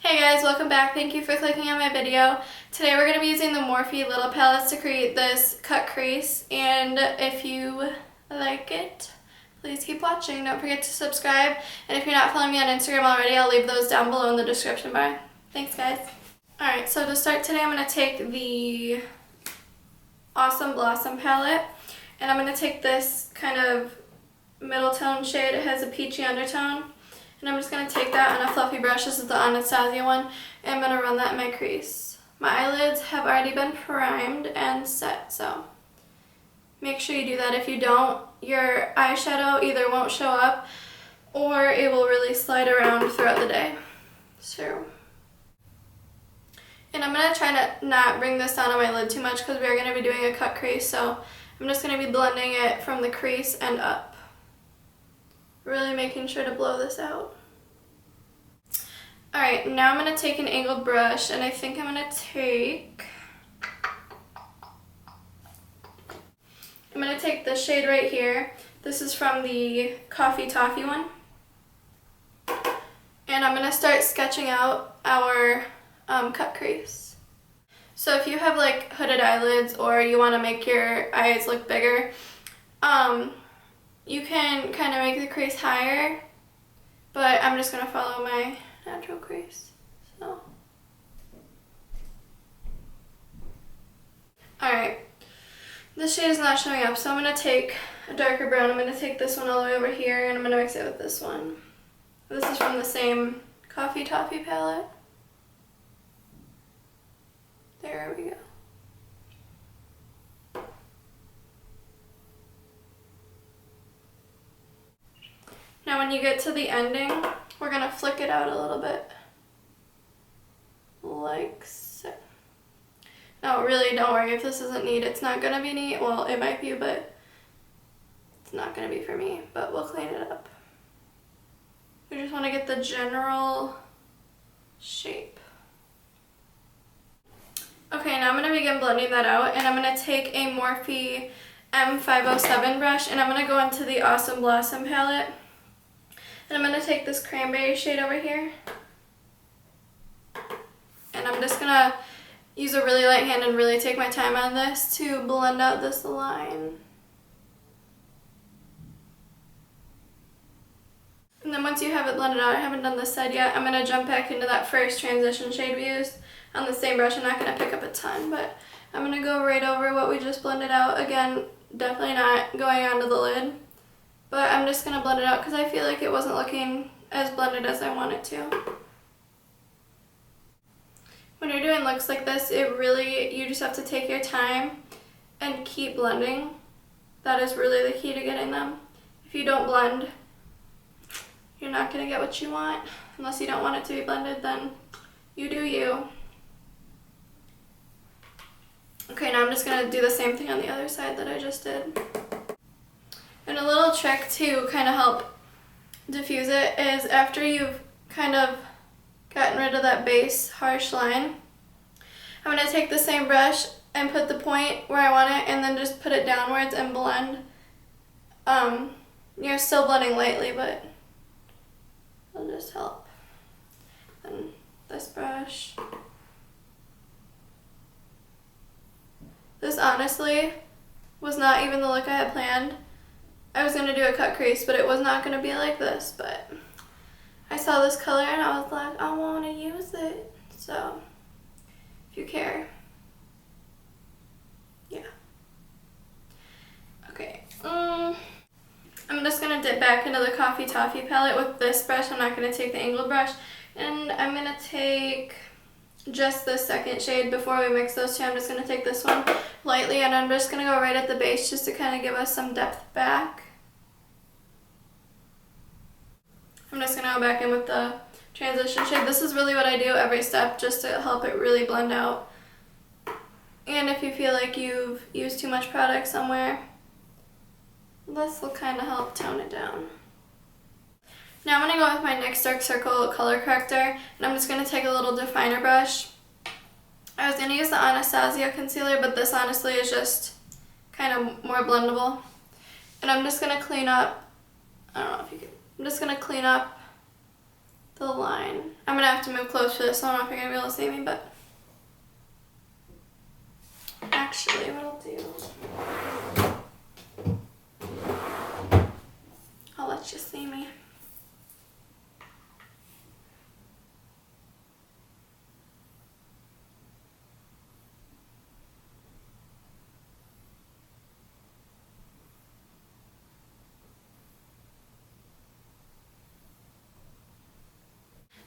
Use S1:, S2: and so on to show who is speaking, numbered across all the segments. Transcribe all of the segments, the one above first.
S1: Hey guys, welcome back. Thank you for clicking on my video. Today we're going to be using the Morphe little palettes to create this cut crease, and if you like it, please keep watching. Don't forget to subscribe, and if you're not following me on Instagram already, I'll leave those down below in the description bar. Thanks guys. Alright, so to start today I'm going to take the Awesome Blossom palette, and I'm going to take this kind of middle tone shade. It has a peachy undertone. And I'm just going to take that on a fluffy brush. This is the Anastasia one. And I'm going to run that in my crease. My eyelids have already been primed and set, so make sure you do that. If you don't, your eyeshadow either won't show up or it will really slide around throughout the day. So, and I'm going to try to not bring this down on my lid too much because we are going to be doing a cut crease. So I'm just going to be blending it from the crease and up. Really making sure to blow this out. Alright, now I'm going to take an angled brush, and I think I'm going to take this shade right here. This is from the Coffee Toffee one. And I'm going to start sketching out our cut crease. So if you have like hooded eyelids or you want to make your eyes look bigger, you can kind of make the crease higher, but I'm just going to follow my natural crease. So, alright, this shade is not showing up, so I'm going to take a darker brown. I'm going to take this one all the way over here, and I'm going to mix it with this one. This is from the same Coffee Toffee palette. There we go. Now when you get to the ending, we're going to flick it out a little bit. Like so. No, really, don't worry if this isn't neat. It's not going to be neat. Well, it might be, but it's not going to be for me. But we'll clean it up. We just want to get the general shape. Okay, now I'm going to begin blending that out. And I'm going to take a Morphe M507 brush. And I'm going to go into the Awesome Blossom palette. And I'm going to take this cranberry shade over here, and I'm just going to use a really light hand and really take my time on this to blend out this line. And then once you have it blended out, I haven't done this side yet, I'm going to jump back into that first transition shade we used on the same brush. I'm not going to pick up a ton, but I'm going to go right over what we just blended out. Again, definitely not going onto the lid. But I'm just going to blend it out because I feel like it wasn't looking as blended as I want it to. When you're doing looks like this, you just have to take your time and keep blending. That is really the key to getting them. If you don't blend, you're not going to get what you want. Unless you don't want it to be blended, then you do you. Okay, now I'm just going to do the same thing on the other side that I just did. And a little trick to kind of help diffuse it is after you've kind of gotten rid of that base harsh line, I'm going to take the same brush and put the point where I want it and then just put it downwards and blend. You're still blending lightly, but it'll just help. And this brush. This honestly was not even the look I had planned. I was going to do a cut crease, but it was not going to be like this, but I saw this color and I was like, I want to use it. So, if you care. Yeah. Okay. I'm just going to dip back into the Coffee Toffee palette with this brush. I'm not going to take the angled brush. And I'm going to take just the second shade before we mix those two. I'm just going to take this one lightly, and I'm just going to go right at the base just to kind of give us some depth back. I'm just going to go back in with the transition shade. This is really what I do every step just to help it really blend out. And if you feel like you've used too much product somewhere, this will kind of help tone it down. Now I'm going to go with my NYX Dark Circle color corrector, and I'm just going to take a little definer brush. I was going to use the Anastasia concealer, but this honestly is just kind of more blendable. And I'm just going to clean up, I don't know if you can, I'm just going to clean up the line. I'm gonna have to move close for this, so I don't know if you're gonna be able to see me, but actually what I'll do, I'll let you see me.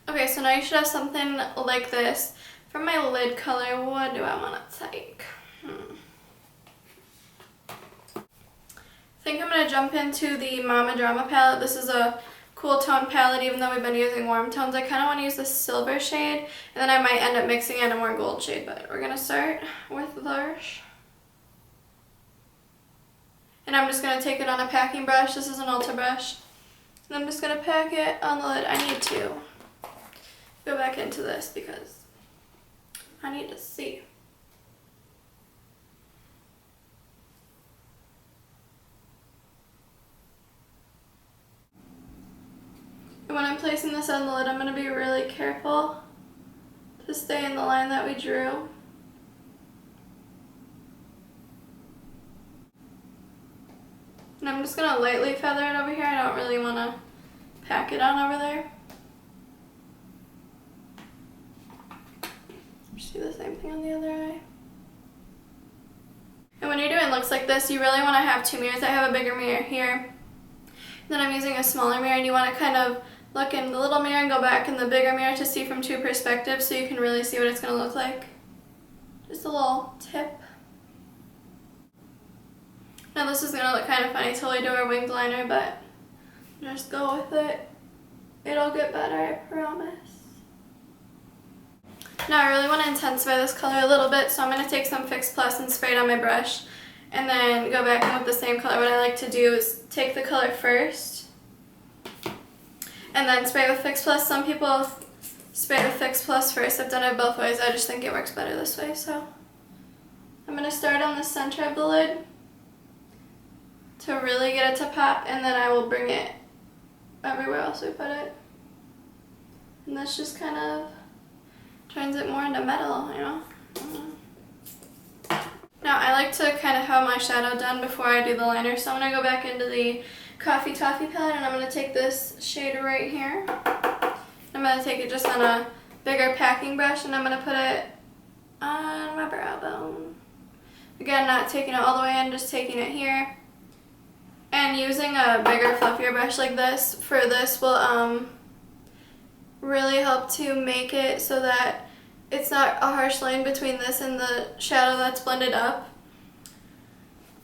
S1: Okay, so now you should have something like this. For my lid color, what do I want to take? I think I'm going to jump into the Mama Drama palette. This is a cool tone palette, even though we've been using warm tones. I kind of want to use the silver shade, and then I might end up mixing in a more gold shade, but we're going to start with this. And I'm just going to take it on a packing brush. This is an Ulta brush. And I'm just going to pack it on the lid. I need to go back into this because I need to see. And when I'm placing this on the lid, I'm going to be really careful to stay in the line that we drew. And I'm just going to lightly feather it over here. I don't really want to pack it on over there. Do the same thing on the other eye. And when you're doing looks like this, you really want to have two mirrors. I have a bigger mirror here. Then I'm using a smaller mirror, and you want to kind of look in the little mirror and go back in the bigger mirror to see from two perspectives so you can really see what it's going to look like. Just a little tip. Now this is going to look kind of funny till we do our winged liner, but just go with it. It'll get better, I promise. Now I really want to intensify this color a little bit, so I'm going to take some Fix Plus and spray it on my brush, and then go back in with the same color. What I like to do is take the color first, and then spray with Fix Plus. Some people spray with Fix Plus first. I've done it both ways. I just think it works better this way. So I'm going to start on the center of the lid to really get it to pop, and then I will bring it everywhere else we put it. And this just kind of turns it more into metal, you know? Now I like to kind of have my shadow done before I do the liner, so I'm going to go back into the Coffee Toffee palette, and I'm going to take this shade right here. I'm going to take it just on a bigger packing brush, and I'm going to put it on my brow bone. Again, not taking it all the way in, just taking it here. And using a bigger, fluffier brush like this for this will really help to make it so that it's not a harsh line between this and the shadow that's blended up.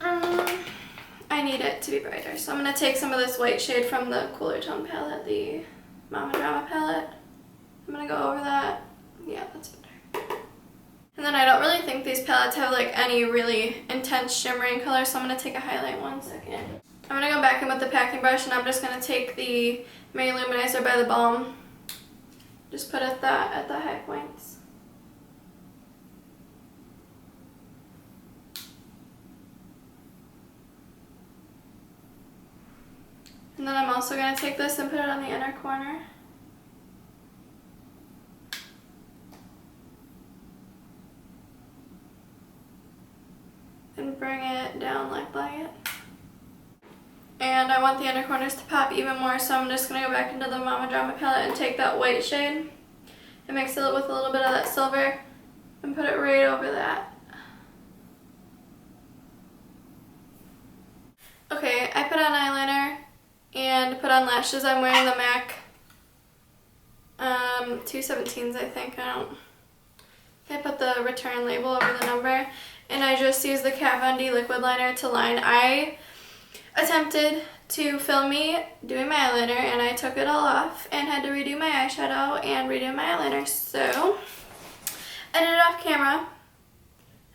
S1: I need it to be brighter, so I'm going to take some of this white shade from the cooler tone palette, the Mama Drama palette. I'm going to go over that. Yeah, that's better. And then I don't really think these palettes have like any really intense shimmering color, so I'm going to take a highlight 1 second. I'm going to go back in with the packing brush, and I'm just going to take the Mary Luminizer by the Balm. Just put it at the high points. And then I'm also going to take this and put it on the inner corner. And bring it down like that. And I want the inner corners to pop even more, so I'm just going to go back into the Mama Drama palette and take that white shade and mix it with a little bit of that silver and put it right over that. Okay, I put on eyeliner and put on lashes. I'm wearing the MAC 217s, I think. I put the return label over the number, and I just used the Kat Von D liquid liner to line. I attempted to film me doing my eyeliner, and I took it all off and had to redo my eyeshadow and redo my eyeliner, so I did it off camera.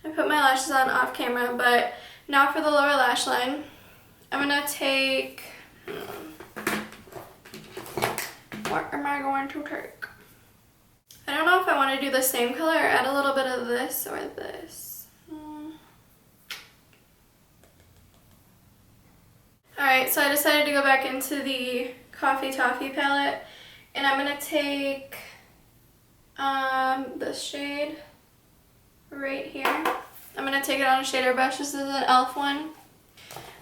S1: I put my lashes on off camera, but now for the lower lash line, I'm going to take, what am I going to take? I don't know if I want to do the same color or add a little bit of this or this. Alright, so I decided to go back into the Coffee Toffee palette, And I'm going to take this shade right here. I'm going to take it on a shader brush. This is an e.l.f. one.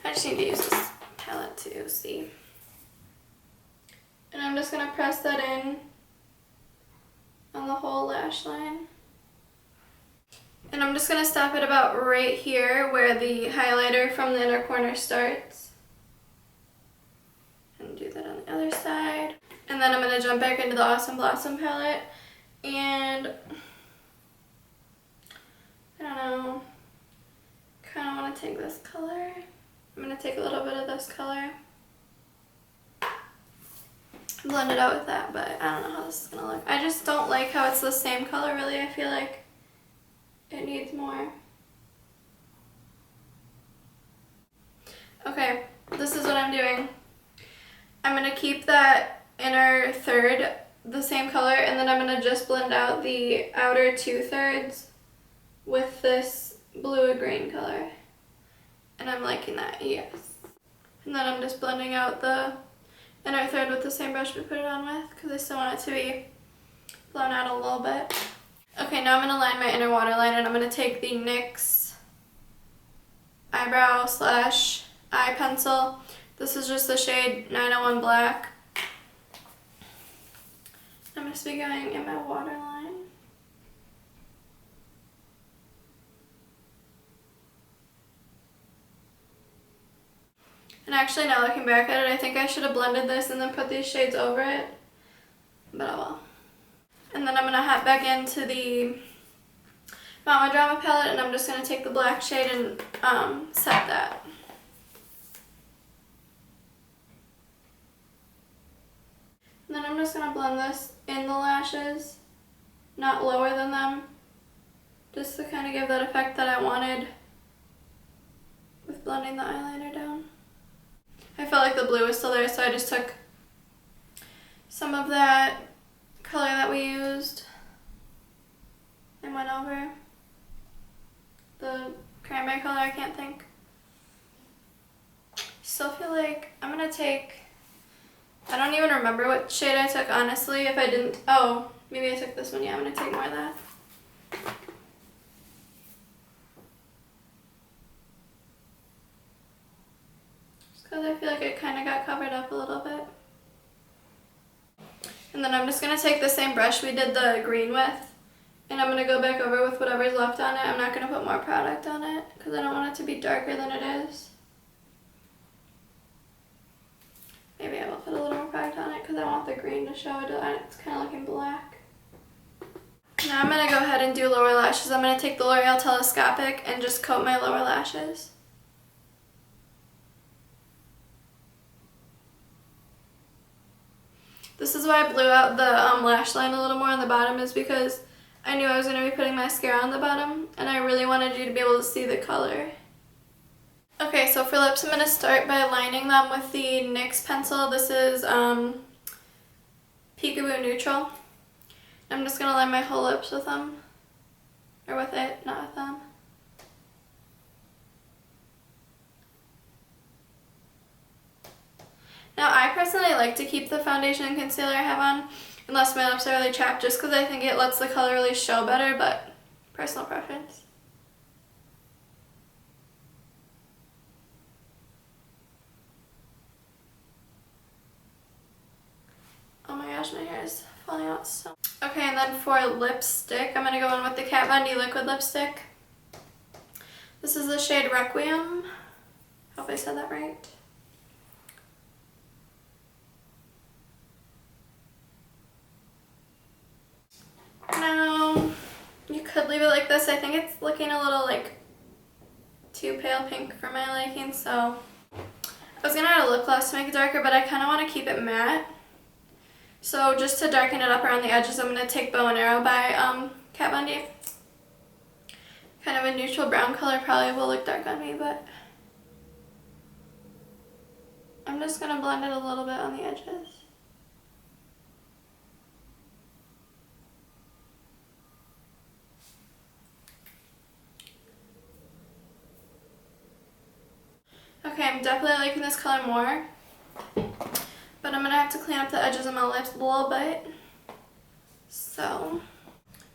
S1: I just need to use this palette to see. And I'm just going to press that in on the whole lash line. And I'm just going to stop it about right here where the highlighter from the inner corner starts. And do that on the other side. And then I'm going to jump back into the Awesome Blossom palette. And I don't know, kind of want to take this color. I'm going to take a little bit of this color. Blend it out with that, but I don't know how this is going to look. I just don't like how it's the same color really. I feel like it needs more. Okay, this is what I'm doing. I'm going to keep that inner third the same color, and then I'm going to just blend out the outer 2/3 with this blue and green color. And I'm liking that, yes. And then I'm just blending out the inner third with the same brush we put it on with, because I still want it to be blown out a little bit. Okay, now I'm going to line my inner waterline, and I'm going to take the NYX eyebrow / eye pencil. This is just the shade 901 Black. I'm just be going in my waterline. And actually, now looking back at it, I think I should have blended this and then put these shades over it. But oh well. And then I'm going to hop back into the Mama Drama palette, and I'm just going to take the black shade and set that. And then I'm just going to blend this in the lashes, not lower than them, just to kind of give that effect that I wanted with blending the eyeliner down. I felt like the blue was still there, so I just took some of that color that we used and went over the cranberry color, I can't think. Still feel like I'm going to take, I don't even remember what shade I took, honestly. If I didn't, oh, maybe I took this one. Yeah, I'm going to take more of that. Just because I feel like it kind of got covered up a little bit. And then I'm just going to take the same brush we did the green with, and I'm going to go back over with whatever's left on it. I'm not going to put more product on it because I don't want it to be darker than it is. Maybe I will put a little more product on it because I want the green to show it. It's kind of looking black. Now I'm going to go ahead and do lower lashes. I'm going to take the L'Oreal Telescopic and just coat my lower lashes. This is why I blew out the lash line a little more on the bottom, is because I knew I was going to be putting mascara on the bottom, and I really wanted you to be able to see the color. Okay, so for lips, I'm going to start by lining them with the NYX pencil. This is Peekaboo Neutral. I'm just going to line my whole lips with them. Or with it, not with them. Now, I personally like to keep the foundation and concealer I have on, unless my lips are really chapped, just because I think it lets the color really show better, but personal preference. Oh my gosh, my hair is falling out so. Okay, and then for lipstick, I'm going to go in with the Kat Von D liquid lipstick. This is the shade Requiem. Hope I said that right. Now, you could leave it like this. I think it's looking a little like too pale pink for my liking, so I was going to add a lip gloss to make it darker, but I kind of want to keep it matte. So just to darken it up around the edges, I'm going to take Bow and Arrow by Kat Von D. Kind of a neutral brown color, probably will look dark on me, but I'm just going to blend it a little bit on the edges. Okay, I'm definitely liking this color more, but but I'm going to have to clean up the edges of my lips a little bit. So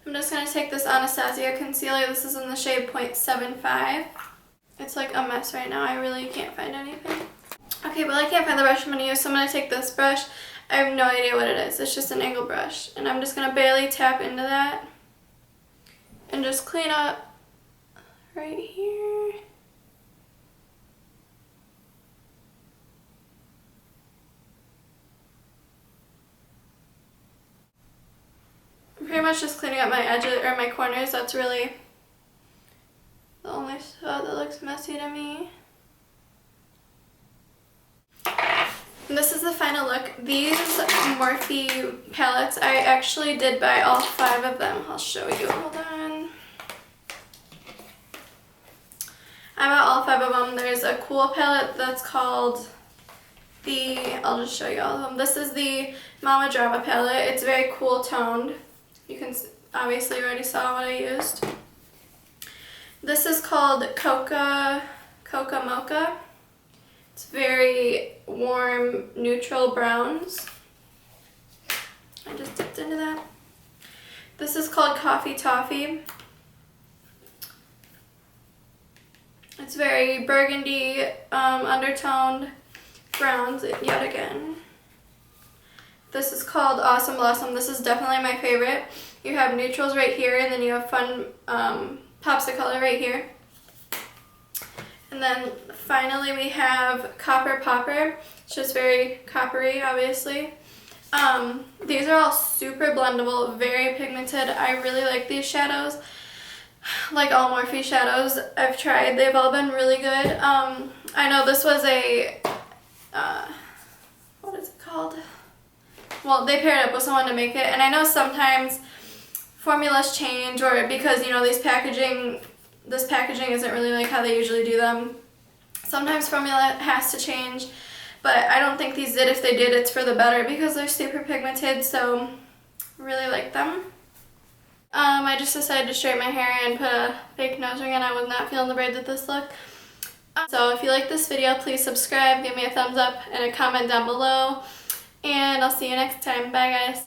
S1: I'm just going to take this Anastasia concealer. This is in the shade 0.75. It's like a mess right now. I really can't find anything. Okay, well I can't find the brush I'm going to use, so I'm going to take this brush. I have no idea what it is. It's just an angle brush. And I'm just going to barely tap into that and just clean up right here. I'm pretty much just cleaning up my edges or my corners. That's really the only spot that looks messy to me. And this is the final look. These Morphe palettes, I actually did buy all 5 of them. I'll show you. Hold on. I bought all 5 of them. There's a cool palette that's called I'll just show you all of them. This is the Mama Drama palette. It's very cool toned. You can obviously already saw what I used. This is called Coca Mocha. It's very warm, neutral browns. I just dipped into that. This is called Coffee Toffee. It's very burgundy, undertoned browns yet again. This is called Awesome Blossom. This is definitely my favorite. You have neutrals right here, and then you have fun pops of color right here. And then finally we have Copper Popper. It's just very coppery, obviously. These are all super blendable, very pigmented. I really like these shadows. Like all Morphe shadows I've tried, they've all been really good. I know this was a, what is it called? Well, they paired up with someone to make it, and I know sometimes formulas change, or because, you know, this packaging isn't really like how they usually do them. Sometimes formula has to change, but I don't think these did. If they did, it's for the better because they're super pigmented, so really like them. I just decided to straighten my hair and put a fake nose ring on. I was not feeling the braids with this look. So if you like this video, please subscribe, give me a thumbs up, and a comment down below. And I'll see you next time. Bye, guys.